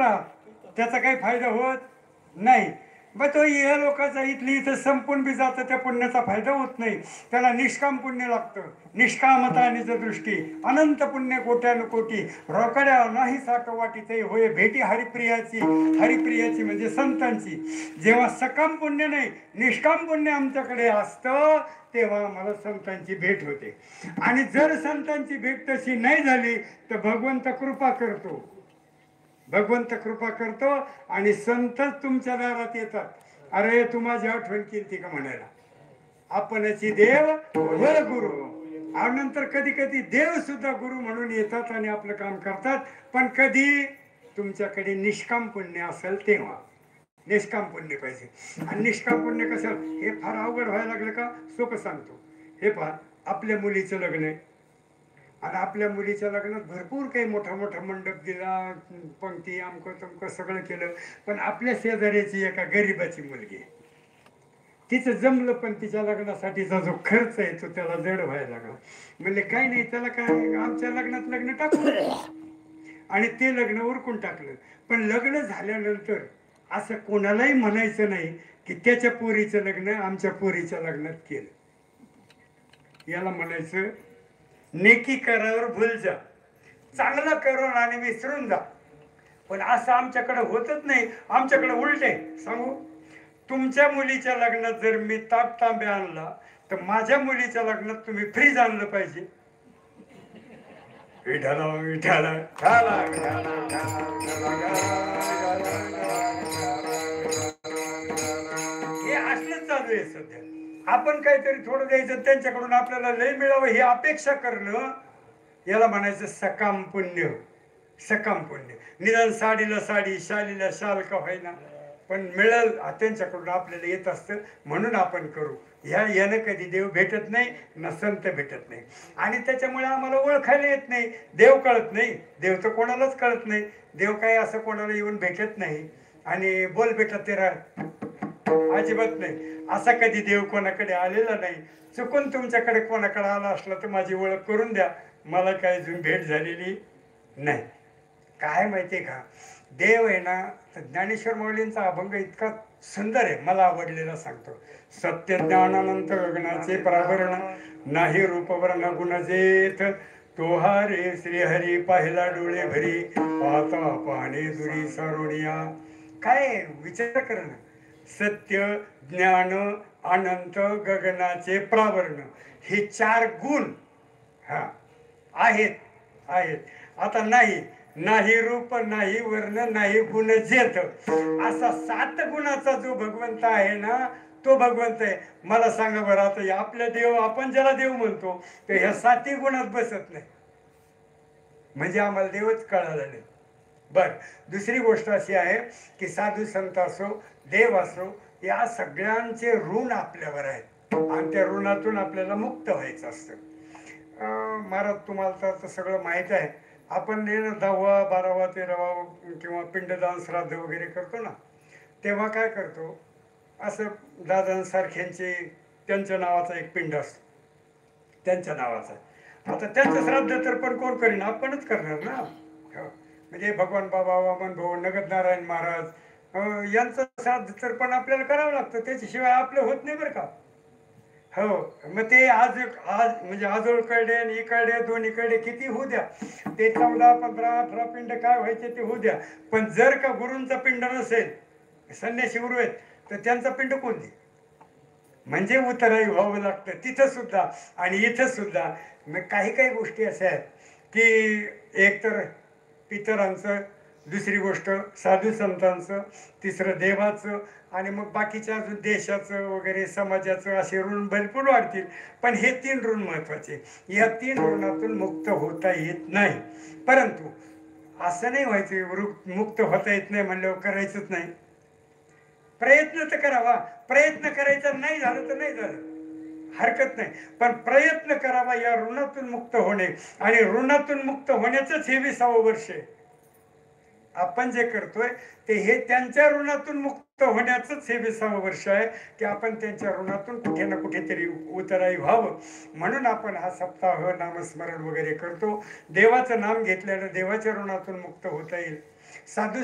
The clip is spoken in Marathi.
राहा त्याचा काही फायदा होत नाही. मग तो या लोकांचा इथली इथं संपून बी जातं, त्या पुण्याचा फायदा होत नाही. त्याला निष्काम पुण्य लागतं. निष्कामतानीच दृष्टी अनंत पुण्य कोट्यानुकोटी रोकड्या नाही साठवाटीचे होय भेटी हरिप्रियाची. हरिप्रियाची म्हणजे संतांची. जेव्हा सकाम पुण्य नाही निष्काम पुण्य आमच्याकडे असतं तेव्हा मला संतांची भेट होते. आणि जर संतांची भेट तशी नाही झाली तर भगवंत कृपा करतो. भगवंत कृपा करतो आणि संतच तुमच्या दारात येतात. अरे तू माझी आठवण केली का म्हणायला. आपणची देव व गुरु. आणि नंतर कधी कधी देव सुद्धा गुरु म्हणून येतात आणि आपलं काम करतात. पण कधी तुमच्याकडे निष्काम पुण्य असेल तेव्हा. निष्काम पुण्य पाहिजे. आणि निष्काम पुण्य कसं हे फार अवघड व्हायला लागलं का सोपं सांगतो. हे पहा, आपल्या मुलीचं लग्न आहे आणि आपल्या मुलीच्या लग्नात भरपूर काही मोठा मोठा मंडप दिला, पंक्ती अमकं तमकं सगळं केलं. पण आपल्या शेजाऱ्याची एका गरीबाची मुलगी आहे, तिचं जमलं पण तिच्या लग्नासाठीचा जो खर्च आहे तो त्याला जड व्हायला लागला. म्हणले काही नाही त्याला काय, आमच्या लग्नात लग्न टाकू. आणि ते लग्न उरकून टाकलं. पण लग्न झाल्यानंतर असं कोणालाही म्हणायचं नाही की त्याच्या पोरीचं लग्न आमच्या पोरीच्या लग्नात केलं. याला म्हणायचं नेकी करावर भूल जा, चांगलं करून आणि विसरून जा. पण असं आमच्याकडे होतच नाही. आमच्याकडे उलट आहे. सांगू, तुमच्या मुलीच्या लग्नात जर मी ताक तांबे आणला तर माझ्या मुलीच्या लग्नात तुम्ही फ्रीज आणलं पाहिजे. विठाला विठाला हे असलंच चालू आहे सध्या. आपण काहीतरी थोडं द्यायचं त्यांच्याकडून आपल्याला लय मिळावं ही अपेक्षा करणं, याला म्हणायचं सकाम पुण्य. सकाम पुण्य. निदान साडीला साडी शालीला शाल का होईना पण मिळेल त्यांच्याकडून आपल्याला येत असतं म्हणून आपण करू. यानं कधी देव भेटत नाही ना संत भेटत नाही. आणि त्याच्यामुळे आम्हाला ओळखायला येत नाही. देव कळत नाही. देव तर कोणालाच कळत नाही. देव काय असं कोणाला येऊन भेटत नाही. आणि बोल बेटा तेरा अजिबात नाही. असा कधी देव कोणाकडे आलेला नाही. चुकून तुमच्याकडे कोणाकडे आला असला तर माझी ओळख करून द्या. मला काही अजून भेट झालेली नाही. काय माहितीये का, देव आहे ना, तर ज्ञानेश्वर माऊलींचा अभंग इतका सुंदर आहे, मला आवडलेला सांगतो. सत्य ज्ञानानंत गगनाचे प्राभरण नाही रूपवर्ण गुणजेत तो रे श्रीहरी पाहिला डोळे भरी पाहता पाणी दुरी सारोनिया. काय विचार कर ना. सत्य ज्ञान अनंत गगनाचे प्रावरण हे 4 गुण हा आहेत. आता नाही रूप नाही वर्ण नाही गुण जेथ असा 7 गुणाचा जो भगवंत आहे ना तो भगवंत आहे. मला सांगा बरं, आता आपल्या देव आपण ज्याला देव म्हणतो तर ह्या 7 गुणात बसत नाही म्हणजे आम्हाला देवच कळाला नाही. बर, दुसरी गोष्ट अशी आहे की साधू संत असो देव असो या सगळ्यांचे ऋण आपल्यावर आहेत आणि त्या ऋणातून आपल्याला मुक्त व्हायचं असतं. महाराज तुम्हाला तर सगळं माहीत आहे. आपण 10वा 12वा 13वा किंवा पिंडदान श्राद्ध वगैरे करतो ना, तेव्हा काय करतो, असं दादांसारख्यांचे त्यांच्या नावाचा एक पिंड असतो त्यांच्या नावाचा. आता त्यांचं श्राद्ध तर पण कोण करीन, आपणच करणार ना. म्हणजे भगवान बाबा वामन भाऊ नगद नारायण महाराज यांचं श्राद्ध तर पण आपल्याला करावं लागतं. त्याच्याशिवाय आपलं होत नाही बरं का. हो, मग ते आज म्हणजे आजोळकडे आणि इकडे दोन्हीकडे किती होऊ द्या, ते 14 15 18 पिंड काय व्हायचे ते होऊ द्या. पण जर का गुरूंचा पिंड नसेल, संन्यासी गुरु आहेत, तर त्यांचा पिंड कोण दे. म्हणजे उतराई व्हावं लागतं तिथं सुद्धा आणि इथं सुद्धा. मग काही गोष्टी अशा आहेत की एक तर पितरांचं, दुसरी गोष्ट साधू संतांचं, तिसरं देवाचं आणि मग बाकीच्या अजून देशाचं वगैरे समाजाचं असे ऋण भरपूर वाढतील. पण हे 3 ऋण महत्वाचे. या 3 ऋणातून मुक्त होता येत नाही. परंतु असं नाही व्हायचं मुक्त होता येत नाही म्हणल्यावर करायचंच नाही. प्रयत्न तर करावा. प्रयत्न करायचा नाही झालं तर नाही झालं हरकत नाही, पण प्रयत्न करावा या ऋणातून मुक्त होणे. आणि ऋणातून मुक्त होण्याचंच हे 20वं वर्ष आहे. आपण जे करतोय ते हे त्यांच्या ऋणातून मुक्त होण्याचंच हे 20वं वर्ष आहे की आपण त्यांच्या ऋणातून कुठे ना कुठेतरी उतराई व्हावं म्हणून आपण हा सप्ताह नामस्मरण वगैरे करतो. देवाचं नाम घेतल्यानं देवाच्या ऋणातून मुक्त होता येईल. साधू